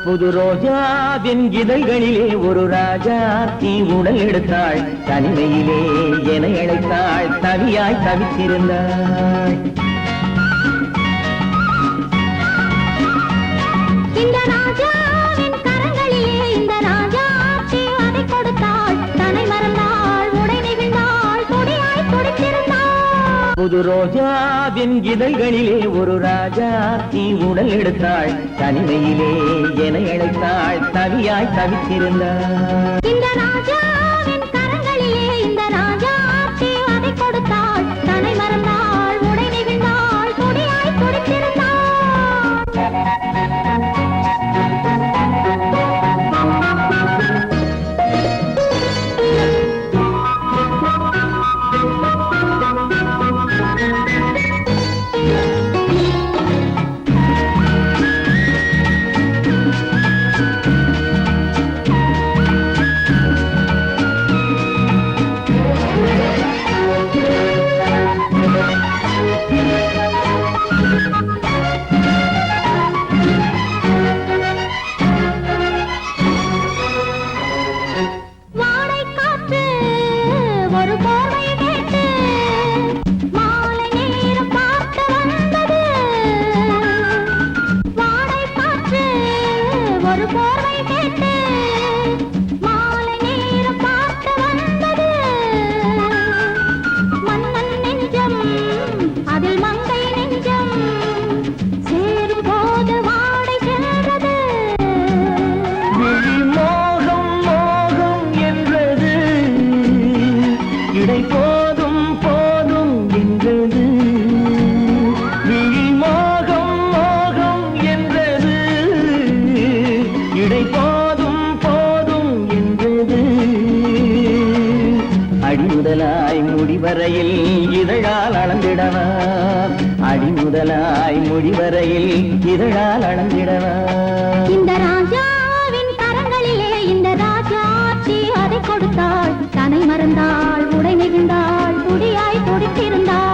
புது ரோஜாவின் இதழ்களிலே ஒரு ராஜாத்தி உடல் எடுத்தாள். தனிமையிலே என அழைத்தாள். தவியாய் தவித்திருந்தாள். இந்த ராஜாவின் கரங்களிலே இந்த ராஜாத்தி அதை கொடுத்தாள். தன்னை மறந்தாள், உடை நெகிழ்ந்தாள், துடியாய் துடித்திருந்தாள். புது ரோஜாவின் இதழ்களிலே ஒரு ராஜாத்தி உடல் எடுத்தாள். தனிமையிலே என அழைத்தாள். தவியாய் தவித்திருந்தாள். இந்த ராஜாவின் கரங்களிலே இந்த ராஜாத்தி அதை கொடுத்தாள். தன்னை மறந்தாள், உடை நெகிழ்ந்தாள், துடியாய் துடித்திருந்தாள். அடிமுதலாய் முடிவரையில் இதழால் அளந்திடவா. அடிமுதலாய் முடிவரையில் இதழால் அளந்திடவா. இந்த ராஜாவின் கரங்களிலே இந்த ராஜாத்தி அதை கொடுத்தாள். தன்னை மறந்தாள், உடை நெகிழ்ந்தாள், துடியாய் துடித்திருந்தாள்.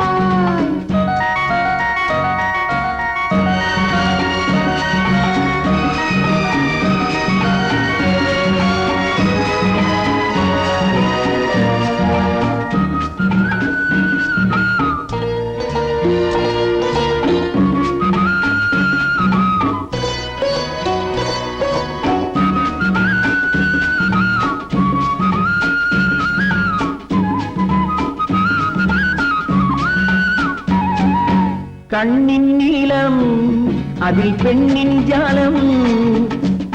கண்ணின் நீளம் அதில் பெண்ணின் ஜாலம்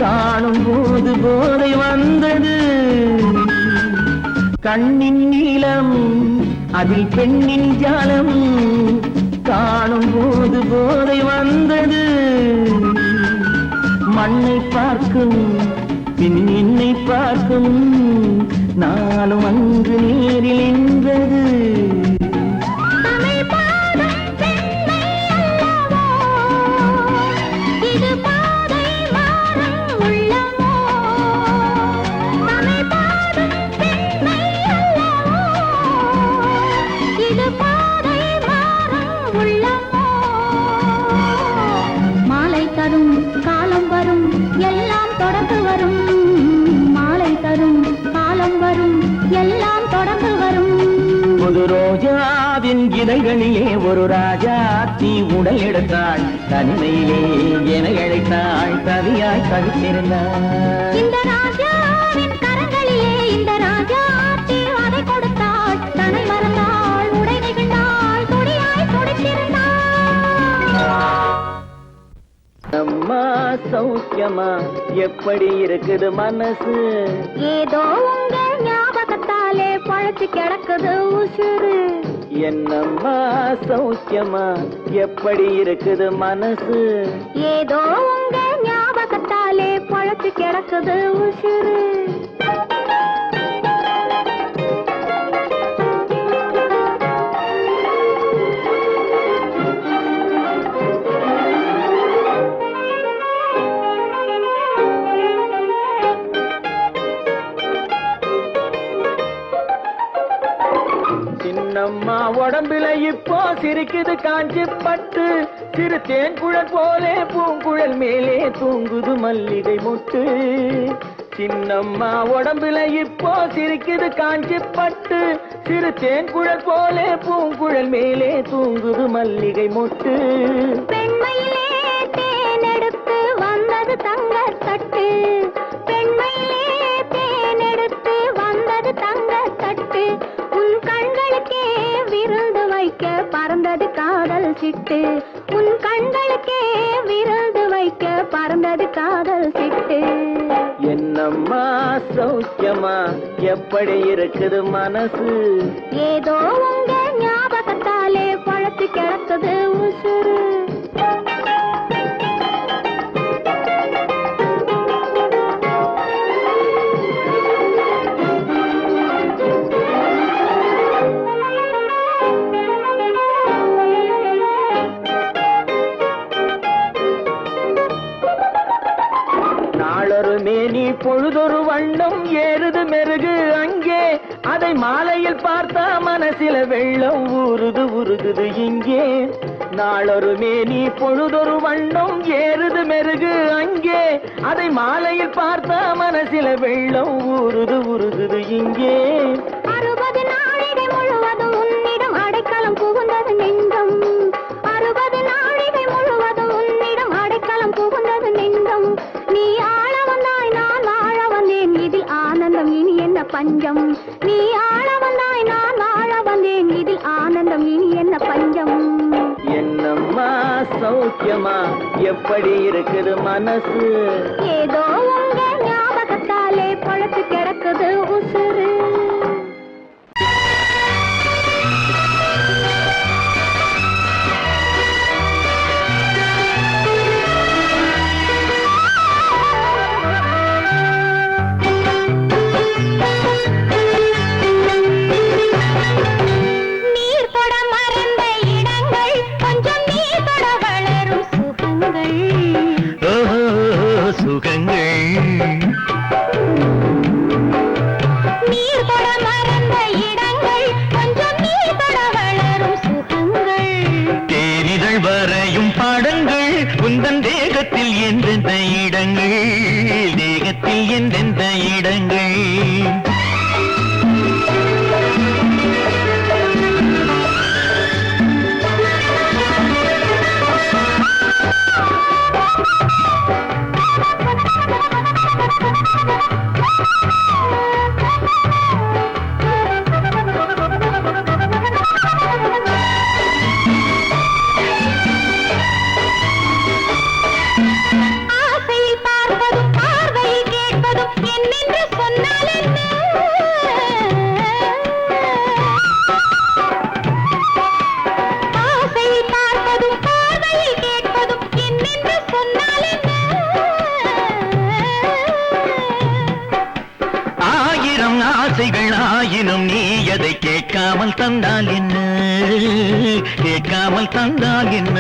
காணும் போது போதை வந்தது. கண்ணின் நீளம் அதில் பெண்ணின் ஜாலம் காணும் போது போதை வந்தது. மண்ணை பார்க்கும் பின் என்னை பார்க்கும் நானும் அங்கு நேரில் என்றது. புது ரோஜாவின் இதழ்களிலே ஒரு ராஜாத்தி உடல் எடுத்தாள். தனிமையிலே என அழைத்தாள். தவியாய் தவித்திருந்தாள். இந்த ராஜாவின் கரங்களிலே இந்த ராஜாத்தி அதை கொடுத்தாள். தன்னை மறந்தாள், உடை நெகிழ்ந்தாள், துடியாய் துடித்திருந்தாள். அம்மா சௌக்கியமா எப்படி இருக்குது மனசு? ஏதோ உங்க ஞாபகத்தாலே பழச்சு கிடக்குது உசுறு. என்னம்மா சௌக்கியமா எப்படி இருக்குது மனசு? ஏதோ உங்க ஞாபகத்தாலே பழச்சு கிடக்குது உசுறு. சின்னம்மா உடம்பில இப்போ சிரிக்குது காஞ்சி பட்டு, சிறு தேன் குழல் போலே பூங்குழல் மேலே தூங்குது மல்லிகை மொட்டு. சின்னம்மா உடம்புல இப்போ சிரிக்குது காஞ்சி பட்டு, சிறு தேன் குழல் போலே பூங்குழல் மேலே தூங்குது மல்லிகை மொட்டு. பெண்மையிலே தேனெடுத்து வந்தது தங்கத்தட்டு, பெண்மையிலே தேனெடுத்து வந்தது தங்கத்தட்டு. உன் கண்களுக்கே விருந்து வைக்க பறந்தது காதல் சிட்டு, உன் கண்களுக்கே விருந்து வைக்க பறந்தது காதல் சிட்டு. என்னம்மா சௌக்கியமா, எப்படி இருக்குது மனசு? ஏதோ உங்க ஞாபகத்தாலே பழத்து கிடக்குது உசுறு. நாளொரு மேனி பொழுதொரு வண்ணம் ஏறுது மெருகு அங்கே, அதை மாலையில் பார்த்தா மனசில வெள்ளம் ஊறுது உருகுது இங்கே. நாளொரு மேனி பொழுதொரு வண்ணம் ஏறுது மெருகு அங்கே, அதை மாலையில் பார்த்தா மனசில வெள்ளம் ஊறுது உருகுது இங்கே. 60 நாழிகை முழுவதும் உன்னிடம் அடைக்கலம் புகுந்தது நெஞ்சம், 60 நாழிகை முழுவதும் உன்னிடம் அடைக்கலம் புகுந்தது நெஞ்சம். நீ ஆள வந்தாய் நான் வாழ வந்தேன், இதில் ஆனந்தம் இனி என்ன பஞ்சம். நீ ஆள வந்தாய் நான் வாழ வந்தேன், இதில் ஆனந்தம் இனி என்ன பஞ்சம். என்னம்மா சௌக்கியமா, எப்படி இருக்குது மனசு? ஏதோ உங்க ஞாபகத்தாலே பழத்து கிடக்குது உசுறு. உந்தன் தேகத்தில் எந்தெந்த இடங்கள், தேகத்தில் எந்தெந்த இடங்கள். ஆயினும் நீ அதை கேட்காமல் தந்தால் என்ன, கேட்காமல் தந்தால் என்ன.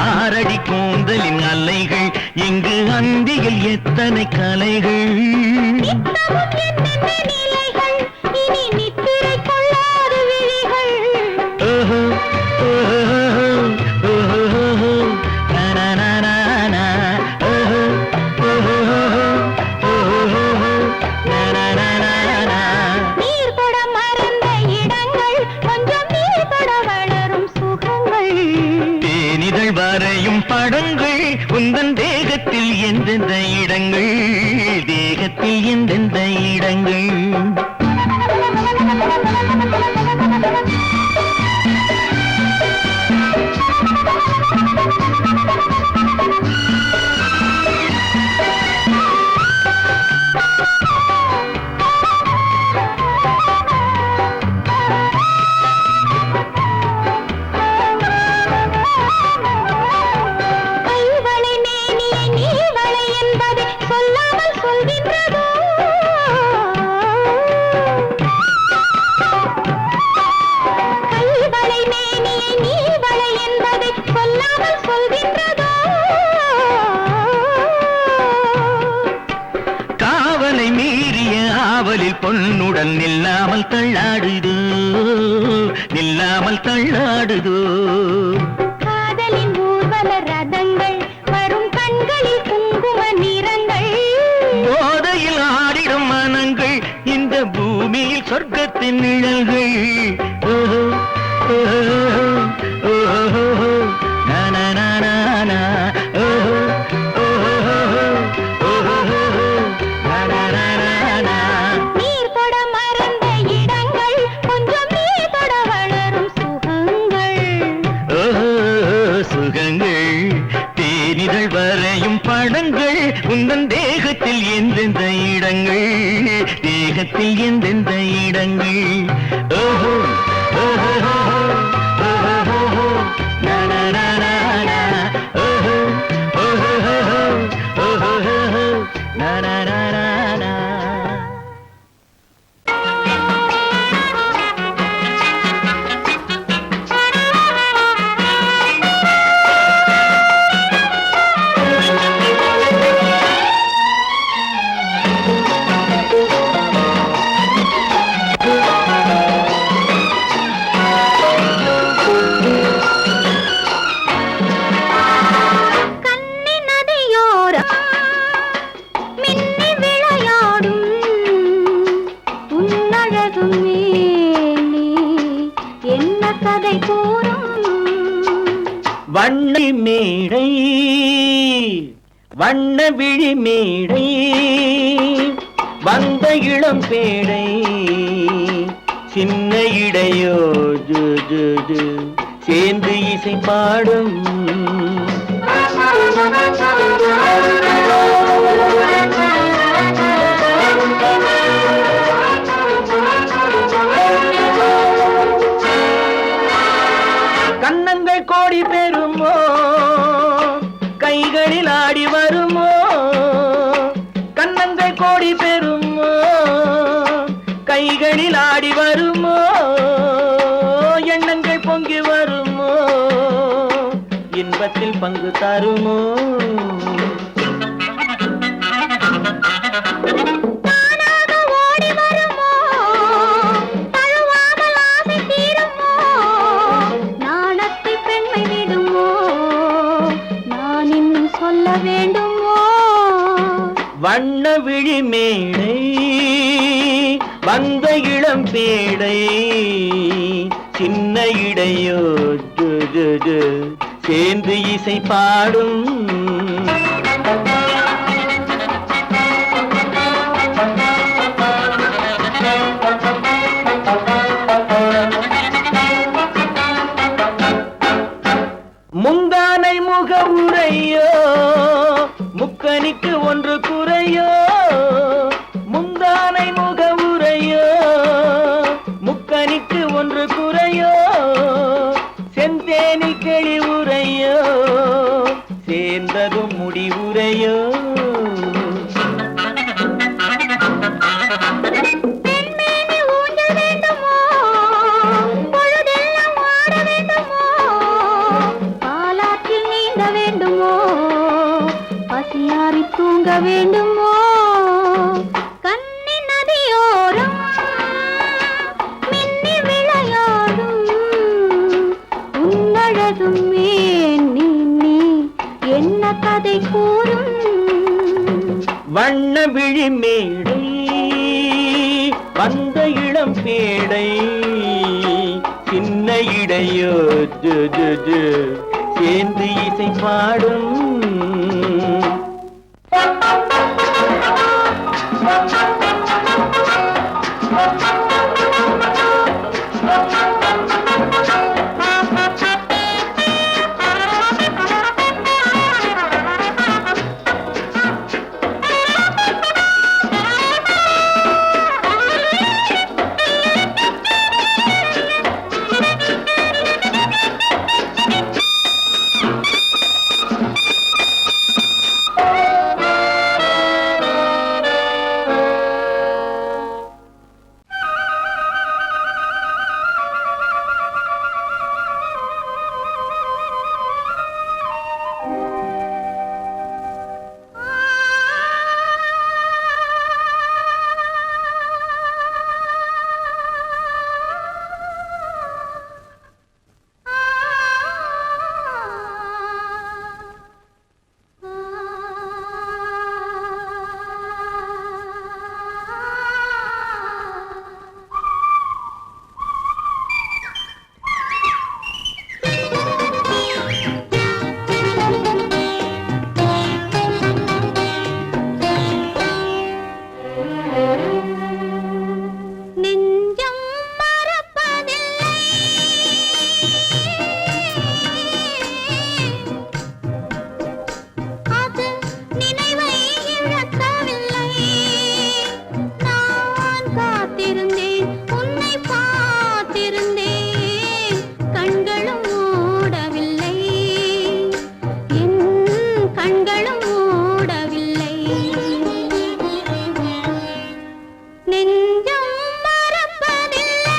ஆரடி கூந்தலின் அலைகள் இங்கு அந்தியில் எத்தனை கலைகள். படங்கள் உந்தன் தேகத்தில் எந்தெந்த இடங்கள், தேகத்தில் எந்தெந்த இடங்கள். காவலில் பொன்னுடன் நில்லாமல் தள்ளாடுதோ, நில்லாமல் தள்ளாடுதோ. காதலின் ஊர்வல ரதங்கள் வரும் கண்களில் குங்கும நிறங்கள், போதையில் ஆடிடும் மனங்கள் இந்த பூமியில் சொர்க்கத்தின் நிழல்கள். ஓஹோ, ஓஹோ, ஓஹோ, நனனனன, ஓஹோ, ஓஹோ, ஓஹோ, நனனனன. நீர் தொட மறந்த இடங்கள் கொஞ்சம் நீர் தொட வளரும் சுகங்கள். ஓஹோ, சுகங்கள் தேனிதழ் வரையும் படங்கள் உந்தன் தேகத்தில் எந்தெந்த இடங்கள், தேகத்தில் எந்தெந்த இடங்கள். ஓஹோ, ஓஹோ, ஓஹோ, நனனனன, ஓஹோ, ஓஹோ, ஓஹோ, நனனனன. கன்னி நதியோரம் மின்னி விளையாடும் உன்னழகும் மேனி என்ன கதை கூறும். வண்ண மேடை, வண்ண விழி மேடை, வந்த இளம் பேடை, சின்ன இடையோ ஜு ஜு ஜு சேர்ந்து இசை பாடும். கன்னங்கள் கோடி பெறுமோ, கைகளில் ஆடி வருமோ. கன்னங்கள் கோடி பெறுமோ, கைகளில் ஆடி வருமோ. எண்ணங்கள் பொங்கி வருமோ, இன்பத்தில் பங்கு தருமோ. தானாக ஓடி வருமோ, தழுவாமல் ஆசை தீருமோ. நாணத்தை பெண்மை விடுமோ, நான் இன்னும் சொல்ல வேண்டுமோ. வண்ண விழி மேடை, வந்த இளம் பேடை, சின்ன இடையோ ஜு ஜு ஜு சேர்ந்து இசை பாடும். முந்தானை முக உரையோ, முக்கனிக்கு ஒன்று குறையோ. முந்தானை முக உரையோ, முக்கனிக்கு ஒன்று குறையோ. செந்தேனில் கிளி உரையோ, சேர்ந்ததும் முடிவுரையோ. பெண்மேனி ஊஞ்சல் வேண்டுமோ, பொழுதெல்லாம் ஆட வேண்டுமோ. பாலாற்றில் நீந்த வேண்டுமோ, பசியாறி தூங்க வேண்டுமோ. கன்னி நதியோரம் மின்னி விளையாடும் உன்னழகும் மேனி என்ன கதை கூறும். வண்ண விழி மேடை, வந்த இளம் பேடை, சின்ன இடையோ ஜு ஜு ஜு சேர்ந்து இசை பாடும். கண்களும் மூடவில்லை நெஞ்சம் மறப்பதில்லை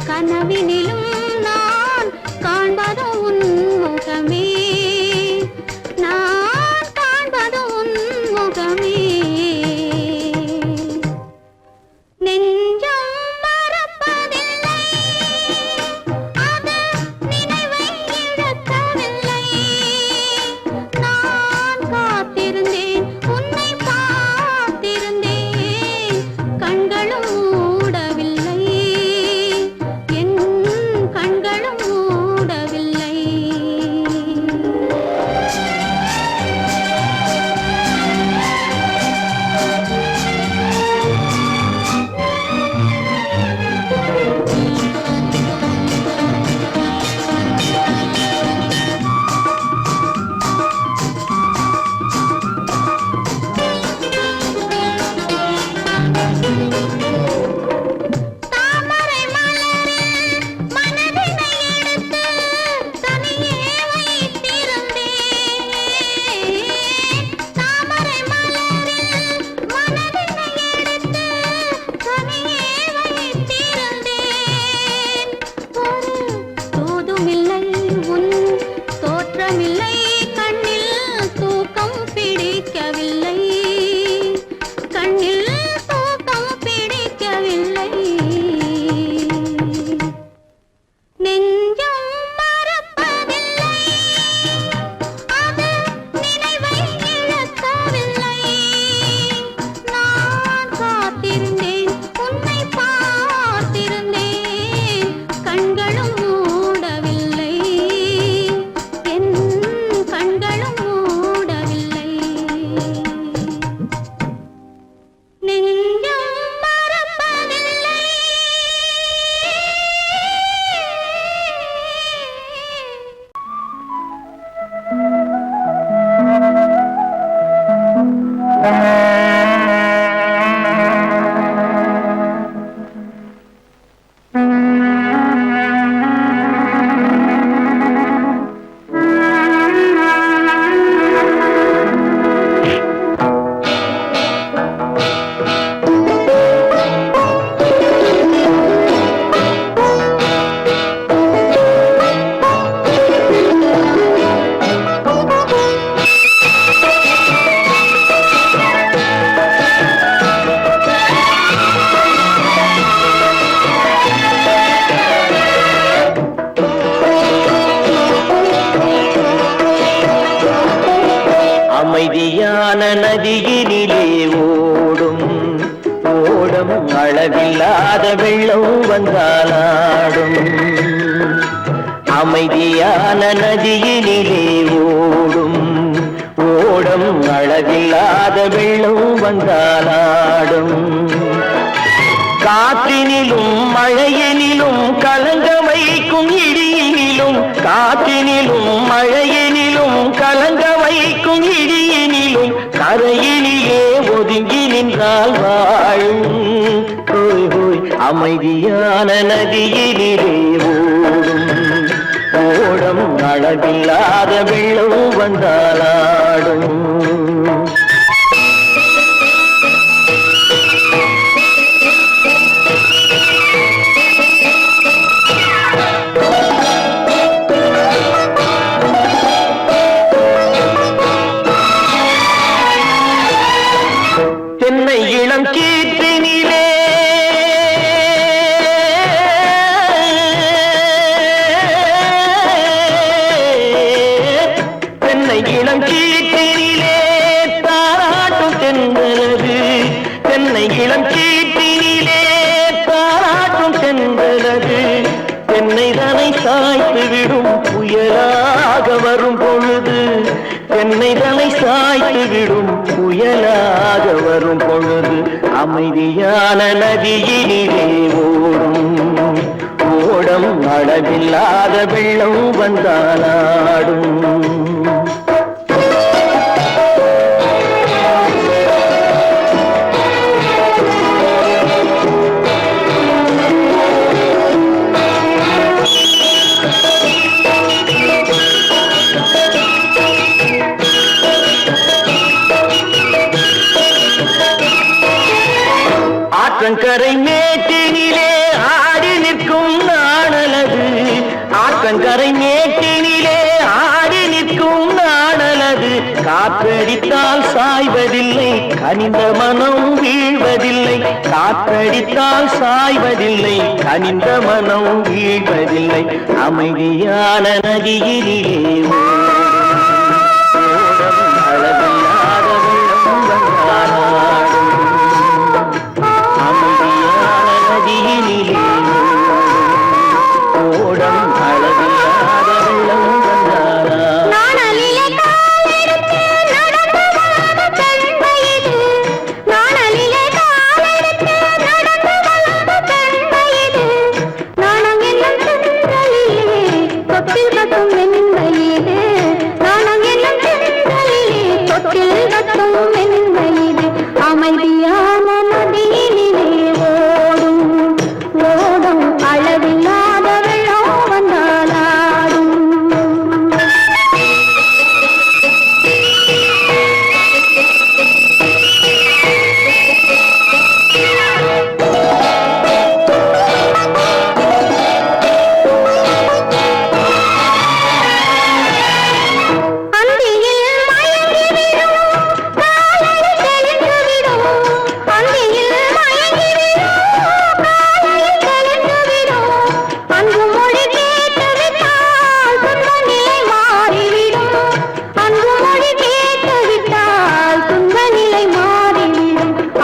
கனவினிலும் நான் காண்பது உன் முகமே நான் காண்பது உன் முகமே நெஞ்சம் மறப்பதில்லை அது நினைவை இழக்கவில்லை நான் காத்திருந்தேன் உன்னை பார்த்திருந்தேன் கண்களும் மூடவில்லை கண்களும் மூடவில்லை தாமரை மலரில் மனதினை எடுத்து தனியே வைத்திருந்தேன் தாமரை மலரில் மனதினை எடுத்து தனியே வைத்திருந்தேன் ஒரு தூதுமில்லை உன் தோற்றமில்லை கண்ணில் தூக்கம் பிடிக்கவில்லை கண்ணில் தூக்கம் பிடிக்கவில்லை நெஞ்சம் மறப்பதில்லை அது நினைவை இழக்கவில்லை நான் காத்திருந்தேன் உன்னை பார்த்திருந்தேன் கண்களும் மூடவில்லை என் கண்களும் மூடவில்லை நெஞ்சம் மறப்பதில்லை அமைதியான நதியினிலே ஓடும் ஓடம் அளவில்லாத வெள்ளம் வந்தாலாடும் அமைதியான நதியினிலே ஓடும் ஓடம் அளவில்லாத வெள்ளம் வந்தாலாடும் காற்றினிலும் மழையினிலும் கலங்க வைக்கும் இடியினிலும் காற்றினிலும் மழையினிலும் கலங்க வைக்கும் இடியினிலும் கரையினிலே ஒதுங்கி நின்றால் வாழும் ஹோய் ஹோய் அமைதியான நதியினிலே ஓடும் ஓடம் அளவில்லாத வெள்ளம் வந்தாலாடும் தென்னை இளம் கீற்றினிலே விடும் புயலாக வரும் பொழுது என்னை தலை சாய்த்து விடும் புயலாக வரும் பொழுது அமைதியான நதியினிலே ஓடும் ஓடம் அளவில்லாத வெள்ளம் வந்தாலாடும். ஆற்றங்கரை மேட்டினிலே ஆடி நிற்கும் நாணலது ஆற்றங்கரை மேட்டினிலே ஆடி நிற்கும் நாணலது காற்றடித்தால் சாய்வதில்லை கனிந்த மனம் வீழ்வதில்லை காற்றடித்தால் சாய்வதில்லை கனிந்த மனம் வீழ்வதில்லை அமைதியான நதியிலே அளவில்லாத வெள்ளம் வந்தாலாடும் அமைதியான நதியினிலே ஓடம் அளவில்லாத வெள்ளம் வந்தாலாடும்.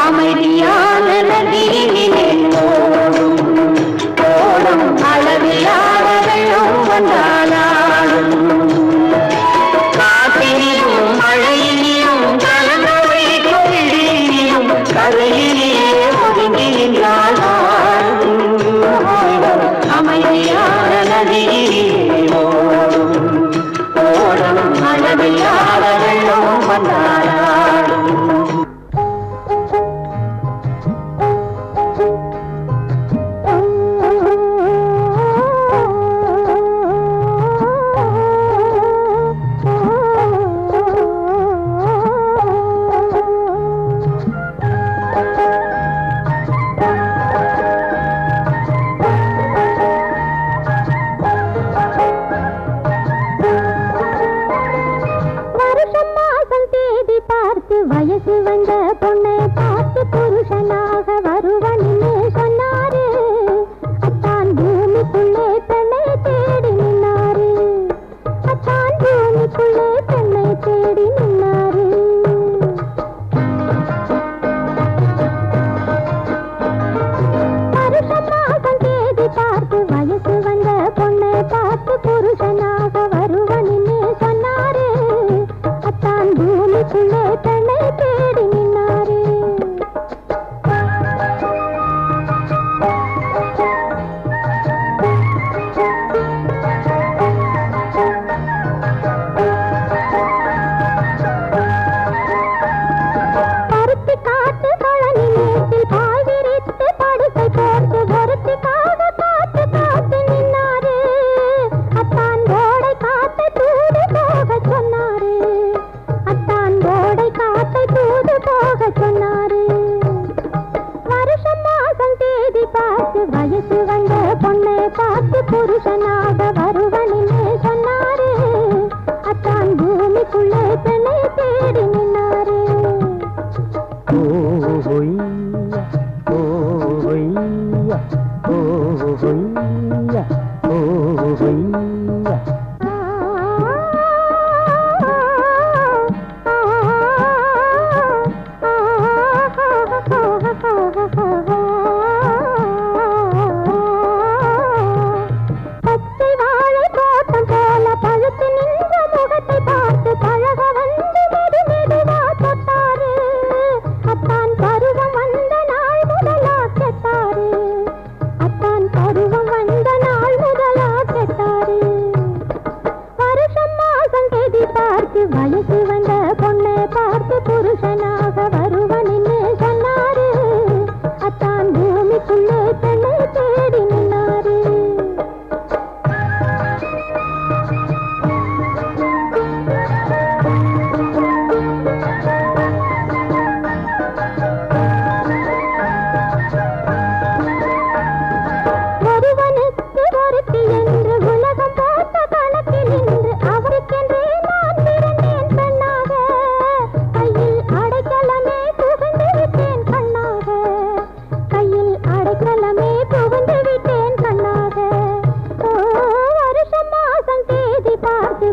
அமைதியான நதியினிலே ஓடும் ஓடும் அளவில்லாத வெள்ளம் வந்தாலாடும். அமைதியான நதியிலே ஓடும் ஓடும் அளவில்லாத வெள்ளம் வந்தாலாடும்.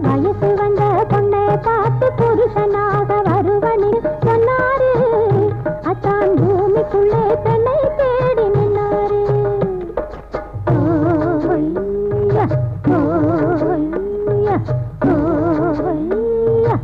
வயசு வந்த பொண்ணை பார்த்து புருஷனாக வருவனு சொன்னாரு. அத்தான் பூமிக்குள்ளே பெண்ணை தேடி நின்னாரு. ஓய்யா, ஓய்யா, ஓய்யா.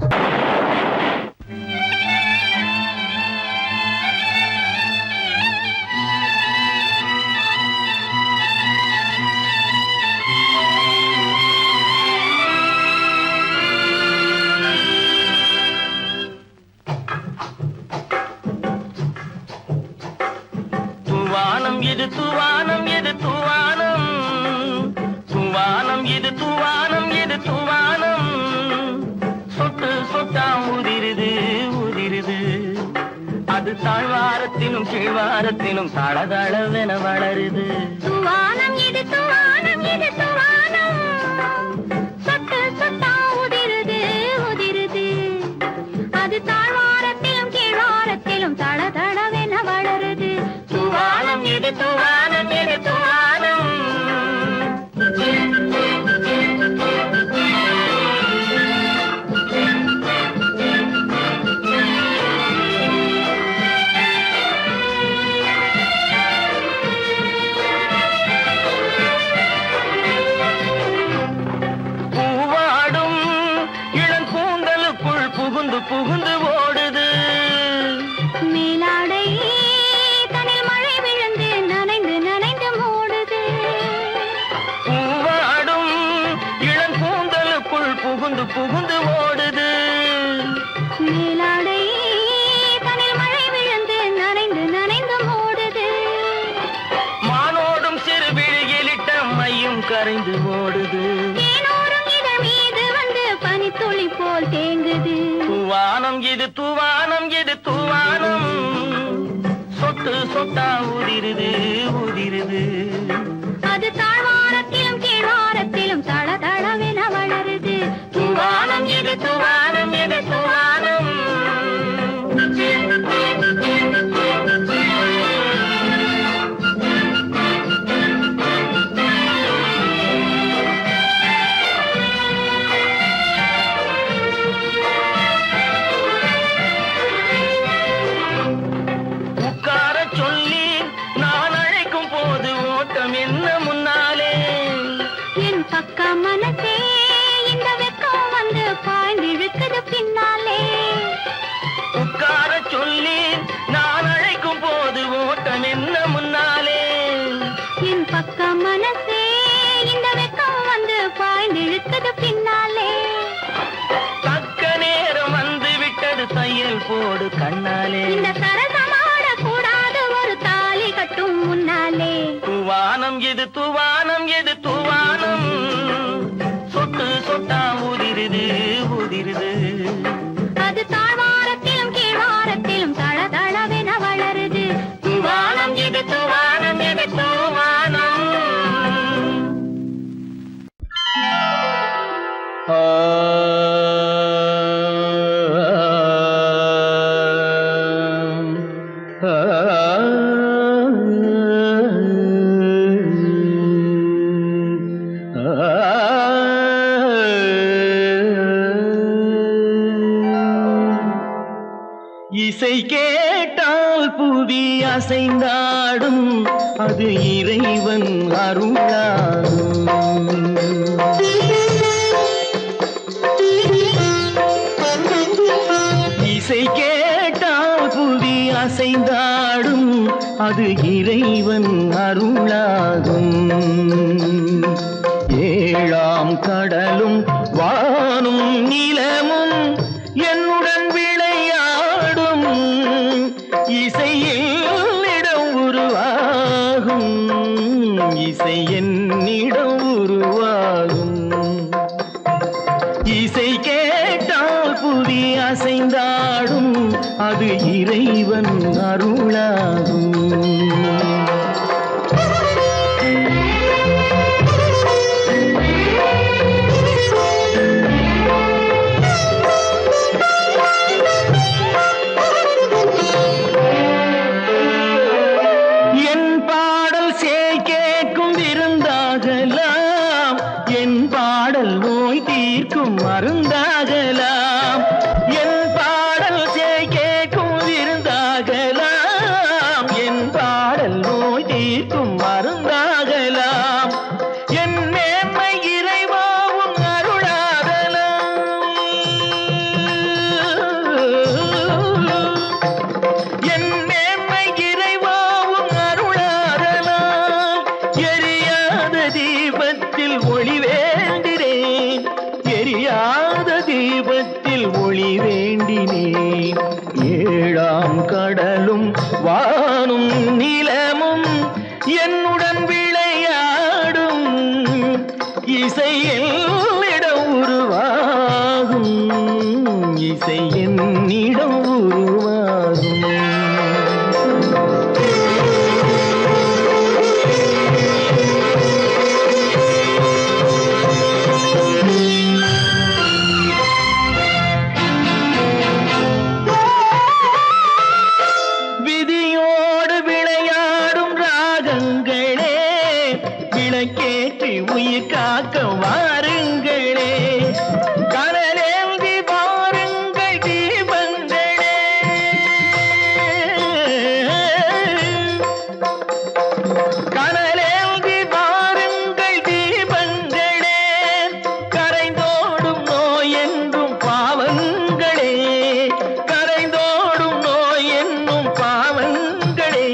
தூவானம் இது தூவானம் இது தூவானம், தூவானம் இது தூவானம் இது தூவானம். சொட்டு சொட்டா உதிருது உதிருது, அது தாழ்வாரத்திலும் கீழ்வாரத்திலும் தளதளவென வளருது. தூவானம் இது தூவானம் இது தூவானம், சொட்டு சொட்டா உதிருது உதிருது, அது தாழ்வாரத்திலும் கீழ்வாரத்திலும் தளதளவென வளருது. தூவானம் இது தூவானம் இது தூவானம். பூவாடும் இளங்கூந்தலுக்குள் புகுந்து புகுந்து ஓடுது. மேலாடை தனில் மழை விழுந்து நனைந்து நனைந்து மூடுது. பூவாடும் இளங்கூந்தலுக்குள் புகுந்து புகுந்து ஓடுது. மேலாடை தனில் மழை விழுந்து நனைந்து நனைந்து மூடுது. மானோடும் சிறு விழியிலிட்ட மையும் கரைந்து ஓடுது. தேனோரும் இதழ் மீது வந்து பனித்துளி போல் தேங்குது. தூவானம் இது தூவானம் இது தூவானம், சொட்டு சொட்டா உதிருது உதிருது, அது தாழ்வாரத்திலும் கீழ்வாரத்திலும் தளதளவென வளருது. தூவானம் இது தூவானம் இது தூவானம். உட்கார சொல்லி நான் அழைக்கும் போது ஓட்டம் என்ன முன்னாலே. என் பக்க மனசே இந்த வெக்கம் வந்து பாய்ந்திழுக்குது பின்னாலே. உட்கார சொல்லி நான் அழைக்கும் போது ஓட்டம் என்ன முன்னாலே. என் பக்க மனசே இந்த வெக்கம் வந்து பாய்ந்திழுக்குது பின்னாலே. தக்க நேரம் வந்து விட்டது தையல் போடு கண்ணாலே. இந்த சரசமாட கூடாது ஒரு தாலி கட்டும் முன்னாலே. தூவானம் இது தூவானம் இது தூவானம், சொட்டு சொட்டா உதிருது உதிருது, அது தாழ்வாரத்திலும் கீழ்வாரத்திலும் தளதளவென வளருது. தூவானம் இது தூவானம் இது தூவானம். இசை கேட்டால் புவி அசைந்தாடும், அது இறைவன் அருளாடும். இசை கேட்டால் புவி அசைந்தாடும், அது இறைவன் அருளாகும். ஏழாம் கடலும் வானும் நிலமும் என்னுடன் விளையாடும், இசையில் இடம் உருவாகும், இசை என்னிடம் உருவாகும். இசை கேட்டால் புவி அசைந்தாடும், அது இறைவன் அருளாகும். தீர்க்கும் மருந்தாகலாம் என் பாடல் கேட்கும் விருந்தாகலாம் என் பாடல் நோய் தீர்க்கும் மருந்தாகலாம் என் மேன்மை இறைவாவும் அருளாகலாம் என் மேன்மை இறைவாவும் அருளாகலாம் எரியாத தீபத்தில் ஒளி வேண்டினேன் எரியாத தீபத்தில் ஒளி வேண்டினேன் ஏழாம் கடலும் வானும் நிலமும் என்னுடன் விளையாடும் இசையில் இடம் உருவாகும் இசை என்னிடம் உருவாகும் விதியோடு விளையாடும் ராகங்களே விளக்கேற்றி உயிர் காக்க வாருங்களே கடலேந்தி வாருங்கள் தீபங்களே கடலேந்தி வாருங்கள் தீபங்களே கரைந்தோடும் நோய் என்றும் பாவங்களே கரைந்தோடும் நோய் என்னும் பாவங்களே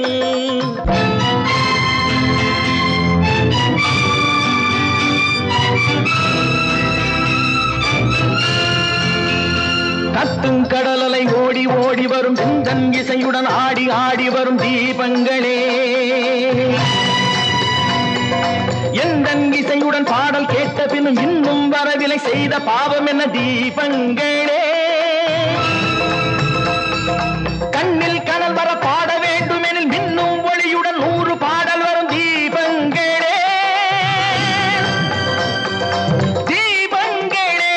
கத்தும் கடலலை ஓடி ஓடி வரும் சிந்தன் இசையுடன் ஆடி ஆடி வரும் தீபங்களே எந்தன் இசையுடன் பாடல் கேட்ட பின்னும் இன்னும் வரவில்லை செய்த பாவம் என்ன தீபங்களே கண்ணில் கனல் வர பாட வேண்டும் எனில் மின்னும் ஒளியுடன் 100 பாடல் வரும் தீபங்களே தீபங்களே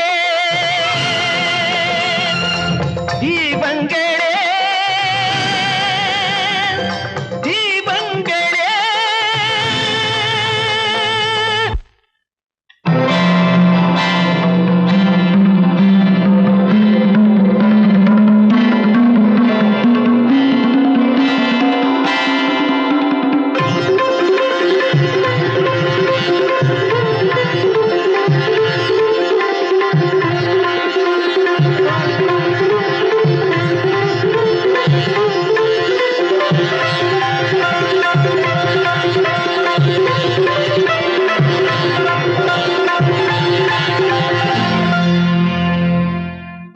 தீபங்களே தீபங்களே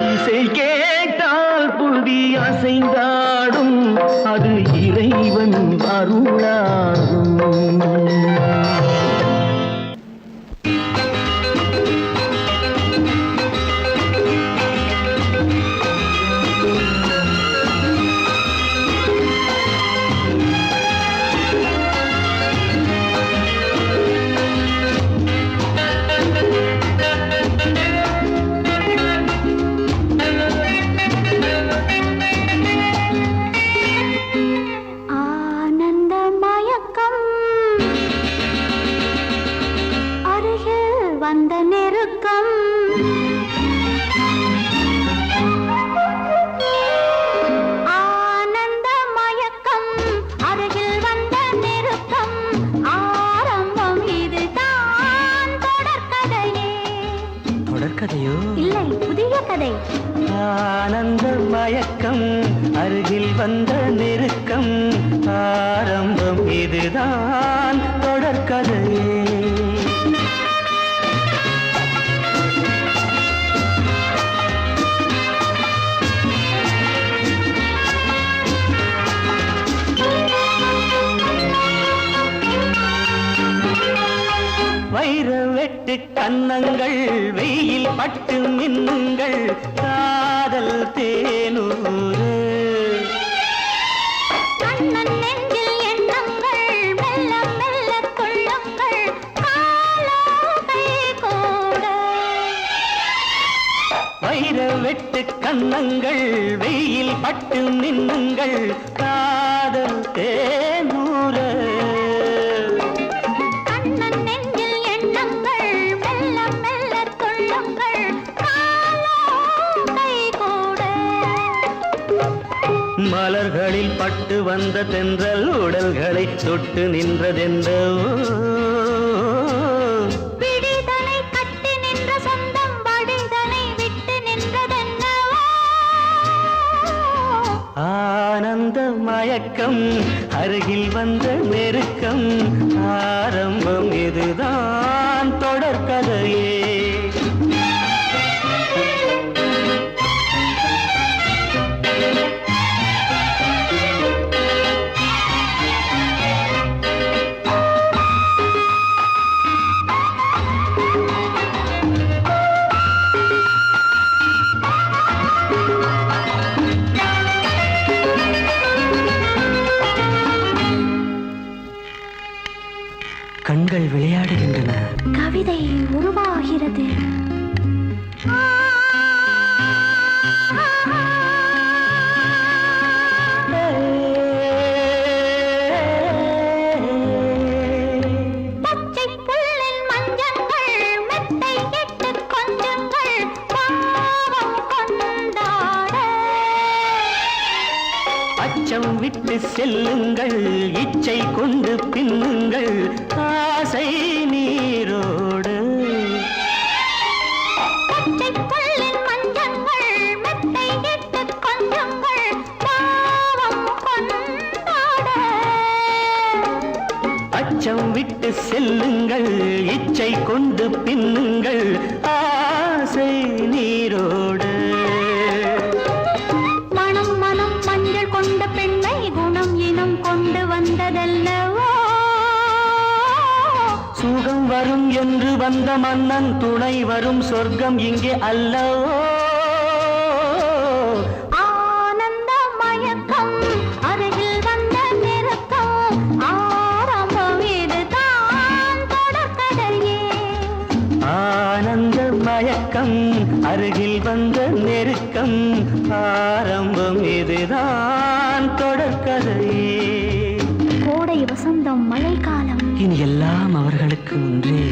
இசை கேட்டால் புவி அசைந்தாடும் அது இறைவன் அருளாகும் ஆனந்த மயக்கம் அருகில் வந்த நெருக்கம் ஆனந்த மயக்கம் அருகில் வந்த நெருக்கம் ஆரம்பம் இதுதான் தொடர்கதையே தொடர்கதையோ இல்லை புதிய கதை ஆனந்த மயக்கம் அருகில் வந்த நெருக்கம் ஆரம்பம் இதுதான் தொடர்கதையே வைர வெட்டு கன்னங்கள் வெயில் பட்டு மின்னுங்கள் காதல் தேனூறு கண்ணன் நெஞ்சில் எண்ணங்கள் மெல்ல மெல்ல துள்ளங்கள் காலோகை கூட வைர வெட்டு கன்னங்கள் வெயில் பட்டு மின்னுங்கள் காதல் தேனூறு கண்ணன் நெஞ்சில் எண்ணங்கள் மெல்ல மெல்ல துள்ளங்கள் மலர்களில் பட்டு வந்த தென்றல் உடல்களை தொட்டு நின்றதென்றோ. விழிதனை கட்டி நின்ற சொந்தம் வழிதனை விட்டு நின்றதென்னோ. ஆனந்த மயக்கம் அருகில் வந்த நெருக்கம் ஆரம்பம் இதுதான் தொடர்கதையே. கண்கள் விளையாடுகின்றன, கவிதை உருவாகிறது. பச்சை புல்லில் மஞ்சங்கள் மெத்தை இட்டு கொஞ்சங்கள் பாவம் கொண்டாட. அச்சம் விட்டு செல்லுங்கள், இச்சை கொண்டு பின்னுங்கள், ஆசை நீரோடு. பச்சை புல்லின் மஞ்சங்கள் மெத்தை இட்டு கொஞ்சங்கள் பாவம் கொண்டாட. அச்சம் விட்டு செல்லுங்கள், இச்சை கொண்டு பின்னுங்கள், ஆசை நீரோடு. மனம் மனம் மஞ்சள் கொண்ட பெண்ணை குணம் இனம் கொண்டு வந்ததல்லவோ. சுகம் வரும் என்று வந்த மன்னன் துணை வரும் சொர்க்கம் இங்கே அல்லவோ. ஆனந்த மயக்கம் அருகில் வந்த நெருக்கம் ஆரம்பம் இதுதான் தொடர்கதையே. ஆனந்த மயக்கம் அருகில் வந்த நெருக்கம் ஆரம்பம் இதுதான் தொடர்கதையே. கோடை வசந்தம் மழைக்காலம் இனி எல்லாம் அவர்களுக்கு ஒன்றே.